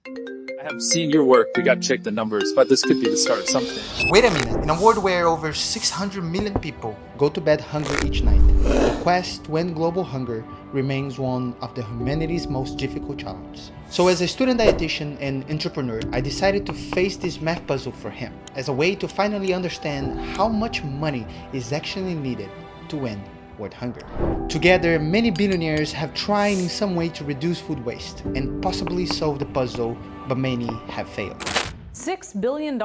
I have seen your work. We got to check the numbers, but this could be the start of something. Wait a minute. In a world where over 600 million people go to bed hungry each night, the quest to end global hunger remains one of the humanity's most difficult challenges. So as a student dietitian and entrepreneur, I decided to face this math puzzle for him as a way to finally understand how much money is actually needed to end world hunger. Together, many billionaires have tried in some way to reduce food waste and possibly solve the puzzle, but many have failed. $6 billion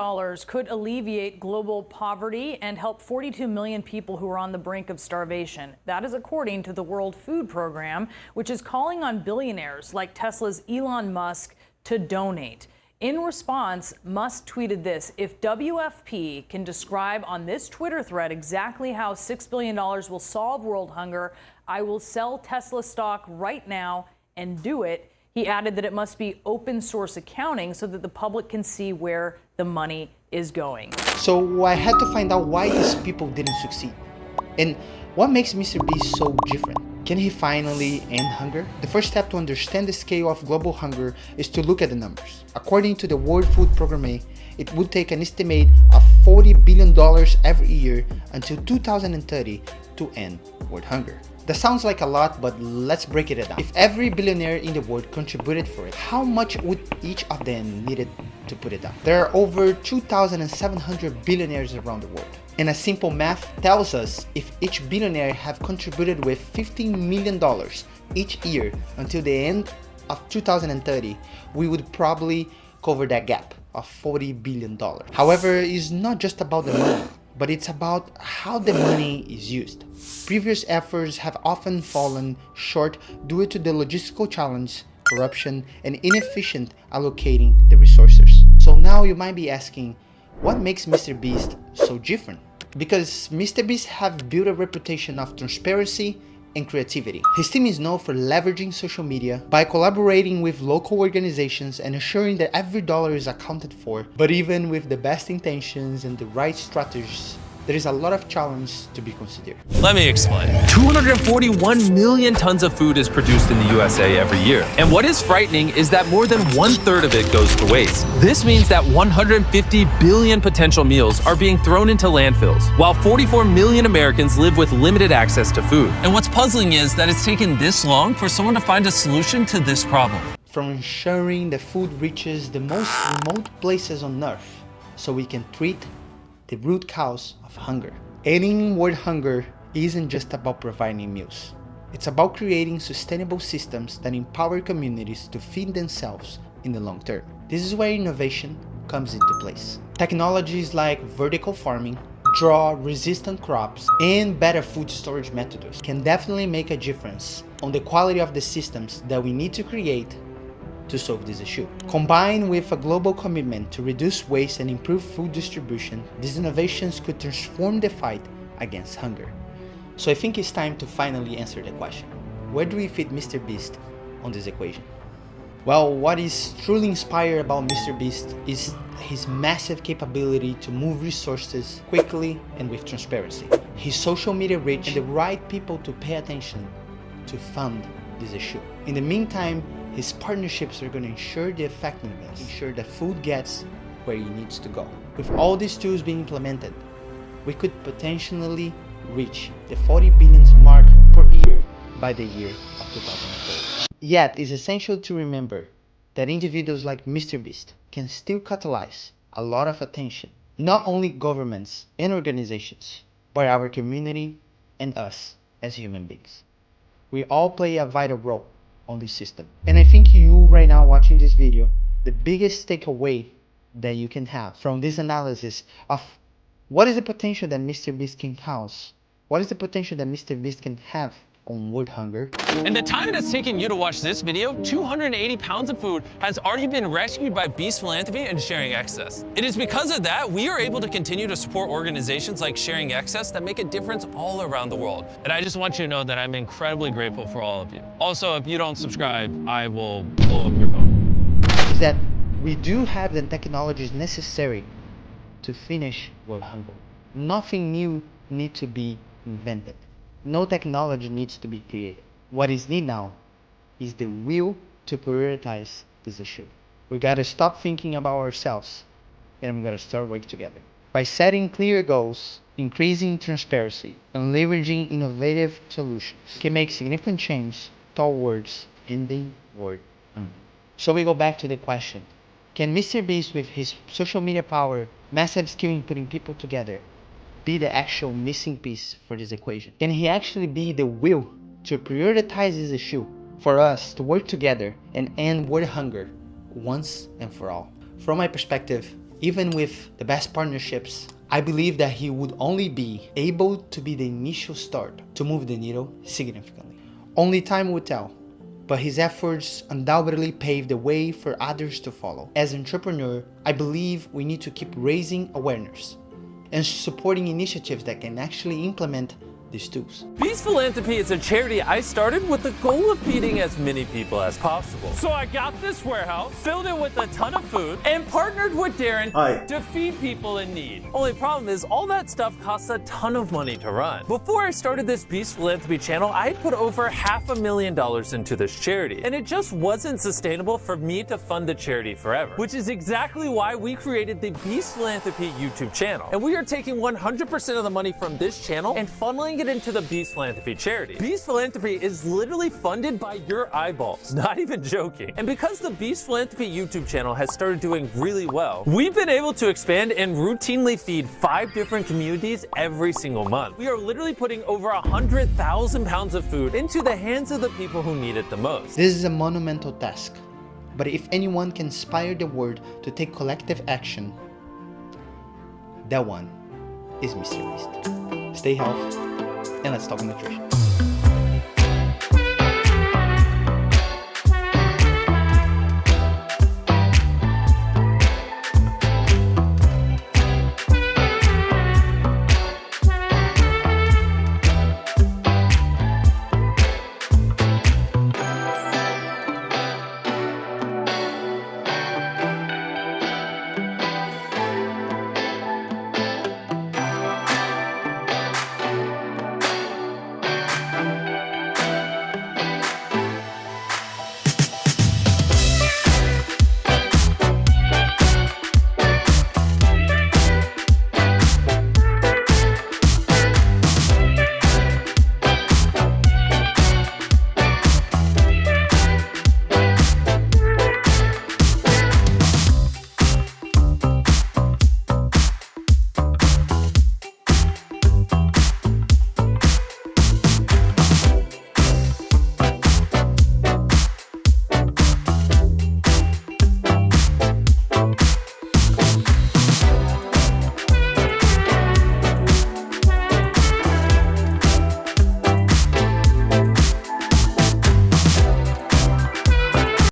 could alleviate global poverty and help 42 million people who are on the brink of starvation. That is according to the World Food Program, which is calling on billionaires like Tesla's Elon Musk to donate. In response, Musk tweeted this: if WFP can describe on this Twitter thread exactly how $6 billion will solve world hunger, I will sell Tesla stock right now and do it. He added that it must be open source accounting so that the public can see where the money is going. So I had to find out why these people didn't succeed. And what makes MrBeast so different? Can he finally end hunger? The first step to understand the scale of global hunger is to look at the numbers. According to the World Food Program, it would take an estimate of $40 billion every year until 2030 to end world hunger. That sounds like a lot, but let's break it down. If every billionaire in the world contributed for it, how much would each of them needed to put it down? There are over 2,700 billionaires around the world. And a simple math tells us if each billionaire have contributed with $15 million each year until the end of 2030, we would probably cover that gap of $40 billion. However, it's not just about the money, but it's about how the money is used. Previous efforts have often fallen short due to the logistical challenge, corruption, and inefficient allocating the resources. So now you might be asking, what makes MrBeast so different? Because MrBeast have built a reputation of transparency and creativity. His team is known for leveraging social media by collaborating with local organizations and ensuring that every dollar is accounted for. But even with the best intentions and the right strategies, there is a lot of challenge to be considered. Let me explain. 241 million tons of food is produced in the USA every year. And what is frightening is that more than 1/3 of it goes to waste. This means that 150 billion potential meals are being thrown into landfills, while 44 million Americans live with limited access to food. And what's puzzling is that it's taken this long for someone to find a solution to this problem. From ensuring that food reaches the most remote places on Earth so we can treat the root cause of hunger. Ending world hunger isn't just about providing meals. It's about creating sustainable systems that empower communities to feed themselves in the long term. This is where innovation comes into place. Technologies like vertical farming, drought-resistant crops, and better food storage methods can definitely make a difference on the quality of the systems that we need to create to solve this issue. Combined with a global commitment to reduce waste and improve food distribution, these innovations could transform the fight against hunger. So I think it's time to finally answer the question: where do we fit MrBeast on this equation? Well, what is truly inspiring about MrBeast is his massive capability to move resources quickly and with transparency. His social media reach and the right people to pay attention to fund this issue. In the meantime, his partnerships are going to ensure the effectiveness, ensure that food gets where it needs to go. With all these tools being implemented, we could potentially reach the 40 billion mark per year by the year of 2030. Yet, it's essential to remember that individuals like MrBeast can still catalyze a lot of attention, not only governments and organizations, but our community and us as human beings. We all play a vital role on this system. And I think you right now watching this video, the biggest takeaway that you can have from this analysis of what is the potential that MrBeast can house, what is the potential that MrBeast can have on world hunger. In the time it has taken you to watch this video, 280 pounds of food has already been rescued by Beast Philanthropy and Sharing Excess. It is because of that we are able to continue to support organizations like Sharing Excess that make a difference all around the world. And I just want you to know that I'm incredibly grateful for all of you. Also, if you don't subscribe, I will blow up your phone. Is that we do have the technologies necessary to finish world hunger. Nothing new needs to be invented. No technology needs to be created. What is needed now is the will to prioritize this issue. We gotta stop thinking about ourselves and we gotta start working together. By setting clear goals, increasing transparency, and leveraging innovative solutions, we can make significant change towards ending world hunger. So we go back to the question. Can MrBeast, with his social media power, massive skill in putting people together, be the actual missing piece for this equation? Can he actually be the will to prioritize this issue for us to work together and end world hunger once and for all? From my perspective, even with the best partnerships, I believe that he would only be able to be the initial start to move the needle significantly. Only time will tell, but his efforts undoubtedly pave the way for others to follow. As an entrepreneur, I believe we need to keep raising awareness and supporting initiatives that can actually implement these tools. Beast Philanthropy is a charity I started with the goal of feeding as many people as possible. So I got this warehouse, filled it with a ton of food, and partnered with Darren to feed people in need. Only problem is all that stuff costs a ton of money to run. Before I started this Beast Philanthropy channel, I had put over $500,000 into this charity, and it just wasn't sustainable for me to fund the charity forever, which is exactly why we created the Beast Philanthropy YouTube channel. And we are taking 100% of the money from this channel and funneling it into the Beast Philanthropy charity. Beast Philanthropy is literally funded by your eyeballs, not even joking. And because the Beast Philanthropy YouTube channel has started doing really well, we've been able to expand and routinely feed 5 different communities every single month. We are literally putting over 100,000 pounds of food into the hands of the people who need it the most. This is a monumental task, but if anyone can inspire the world to take collective action, that one is MrBeast. Stay healthy, and let's talk nutrition.